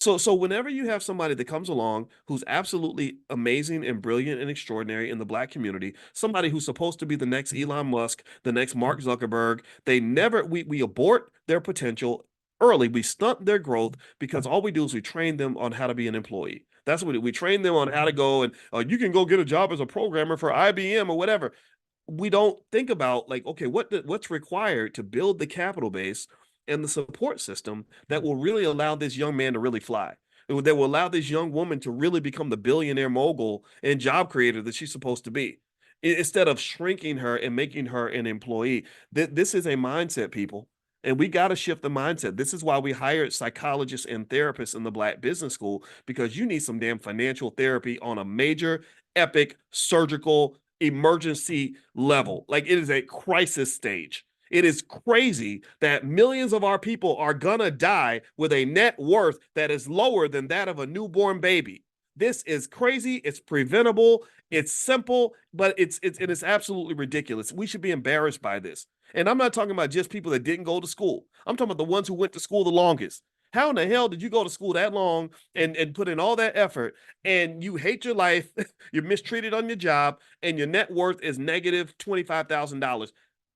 So whenever you have somebody that comes along who's absolutely amazing and brilliant and extraordinary in the black community, somebody who's supposed to be the next Elon Musk, the next Mark Zuckerberg, we abort their potential early. We stunt their growth because all we do is we train them on how to be an employee. That's what we train them on how to go and you can go get a job as a programmer for IBM or whatever. We don't think about like, okay, what's required to build the capital base and the support system that will really allow this young man to really fly, that will allow this young woman to really become the billionaire mogul and job creator that she's supposed to be, instead of shrinking her and making her an employee. This is a mindset, people. And we got to shift the mindset. This is why we hired psychologists and therapists in the Black Business School, because you need some damn financial therapy on a major, epic, surgical, emergency level. Like, it is a crisis stage. It is crazy that millions of our people are gonna die with a net worth that is lower than that of a newborn baby. This is crazy. It's preventable. It's simple, but it's absolutely ridiculous. We should be embarrassed by this. And I'm not talking about just people that didn't go to school. I'm talking about the ones who went to school the longest. How in the hell did you go to school that long and put in all that effort and you hate your life, you're mistreated on your job, and your net worth is negative $25,000?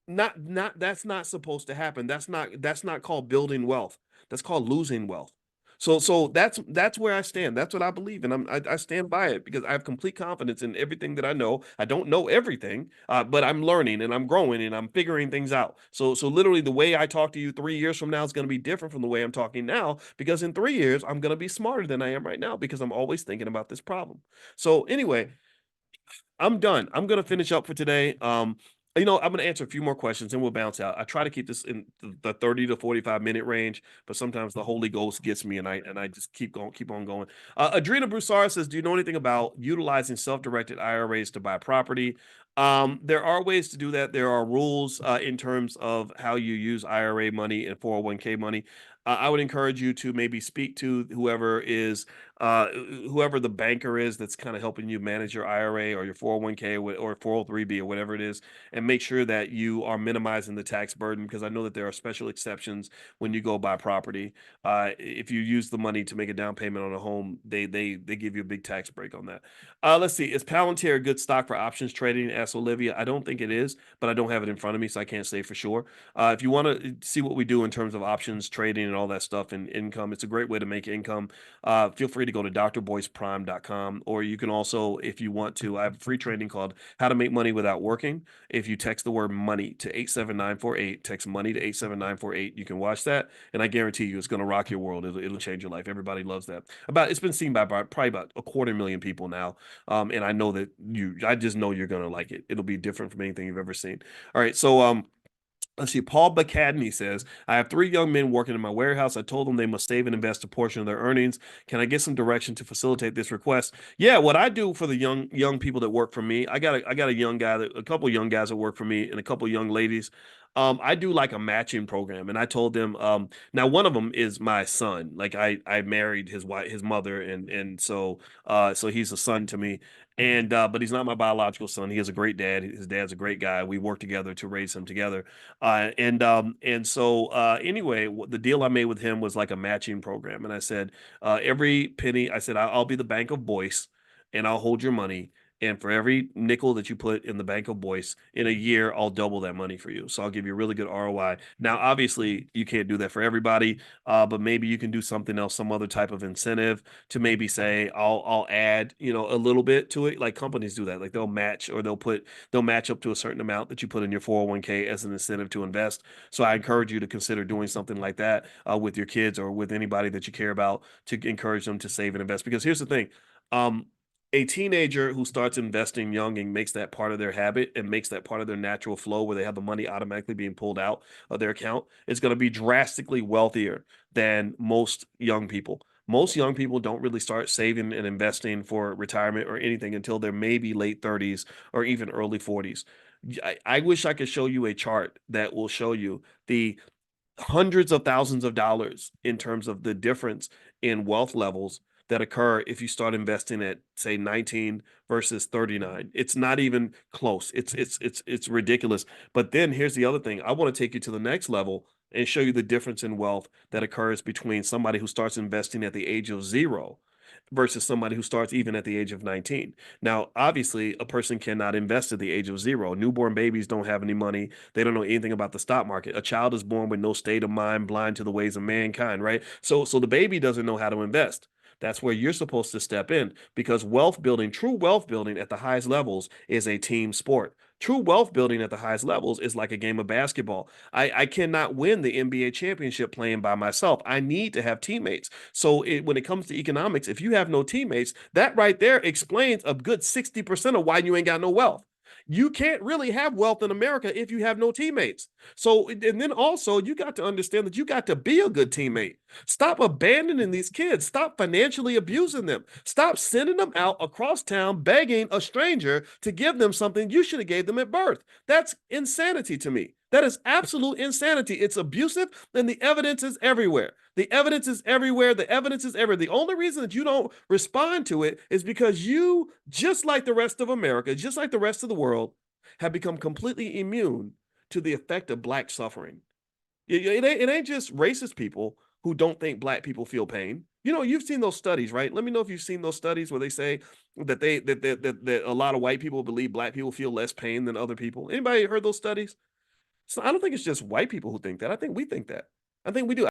Not That's not supposed to happen. That's not called building wealth. That's called losing wealth. So that's where I stand. That's what I believe, and I stand by it because I have complete confidence in everything that I know. I don't know everything, but I'm learning and I'm growing and I'm figuring things out. So literally, the way I talk to you 3 years from now is going to be different from the way I'm talking now, because in 3 years I'm going to be smarter than I am right now because I'm always thinking about this problem. So anyway, I'm done. I'm gonna finish up for today. I'm gonna answer a few more questions and we'll bounce out. I try to keep this in the 30 to 45 minute range, but sometimes the Holy Ghost gets me and I just keep on going. Adrena Broussard says, do you know anything about utilizing self-directed IRAs to buy property? There are ways to do that. There are rules in terms of how you use IRA money and 401k money. I would encourage you to maybe speak to whoever the banker is that's kind of helping you manage your IRA or your 401k or 403b or whatever it is, and make sure that you are minimizing the tax burden, because I know that there are special exceptions when you go buy property. If you use the money to make a down payment on a home, they give you a big tax break on that. Let's see, is Palantir a good stock for options trading? Asks Olivia. I don't think it is, but I don't have it in front of me, so I can't say for sure. If you want to see what we do in terms of options trading and all that stuff and income, it's a great way to make income. Feel free to go to drboyceprime.com, or you can also, if you want to, I have a free training called How to Make Money Without Working. If you text the word money to 87948, text money to 87948, you can watch that, and I guarantee you it's going to rock your world. It'll change your life. Everybody loves that. It's been seen by probably about 250,000 people now, and I know that I just know you're going to like it. It'll be different from anything you've ever seen. All right, so let's see. Paul Bacadney says, I have 3 young men working in my warehouse. I told them they must save and invest a portion of their earnings. Can I get some direction to facilitate this request? Yeah, what I do for the young people that work for me, I got a couple of young guys that work for me and a couple of young ladies. I do like a matching program, and I told them, now one of them is my son. Like, I married his mother, and so he's a son to me. And but he's not my biological son. He is a great dad. His dad's a great guy. We work together to raise him together. Anyway, the deal I made with him was like a matching program, and I said, every penny, I said, I'll be the bank of Boyce, and I'll hold your money. And for every nickel that you put in the bank of Boyce in a year, I'll double that money for you. So I'll give you a really good ROI. Now, obviously, you can't do that for everybody, but maybe you can do something else, some other type of incentive to maybe say, I'll add, a little bit to it. Like companies do that. Like they'll match, or they'll match up to a certain amount that you put in your 401k as an incentive to invest. So I encourage you to consider doing something like that with your kids or with anybody that you care about, to encourage them to save and invest. Because here's the thing. Um, a teenager who starts investing young and makes that part of their habit and makes that part of their natural flow, where they have the money automatically being pulled out of their account, is going to be drastically wealthier than most young people. Most young people don't really start saving and investing for retirement or anything until their maybe late 30s or even early 40s. I wish I could show you a chart that will show you the hundreds of thousands of dollars in terms of the difference in wealth levels that occur if you start investing at, say, 19 versus 39. It's not even close. It's ridiculous. But then here's the other thing. I want to take you to the next level. and show you the difference in wealth that occurs between somebody who starts investing at the age of 0 versus somebody who starts even at the age of 19. Now, obviously, a person cannot invest at the age of 0. Newborn babies don't have any money. They don't know anything about the stock market. A child is born with no state of mind, blind to the ways of mankind, right? So the baby doesn't know how to invest. That's where you're supposed to step in, because wealth building, true wealth building at the highest levels is a team sport. True wealth building at the highest levels is like a game of basketball. I cannot win the NBA championship playing by myself. I need to have teammates. So when it comes to economics, if you have no teammates, that right there explains a good 60% of why you ain't got no wealth. You can't really have wealth in America if you have no teammates. So, and then also, you got to understand that you got to be a good teammate. Stop abandoning these kids. Stop financially abusing them. Stop sending them out across town begging a stranger to give them something you should have gave them at birth. That's insanity to me. That is absolute insanity. It's abusive, and the evidence is everywhere. The evidence is everywhere. The evidence is everywhere. The only reason that you don't respond to it is because you, just like the rest of America, just like the rest of the world, have become completely immune to the effect of black suffering. It ain't just racist people who don't think black people feel pain. You've seen those studies, right? Let me know if you've seen those studies where they say that a lot of white people believe black people feel less pain than other people. Anybody heard those studies? So I don't think it's just white people who think that. I think we think that. I think we do.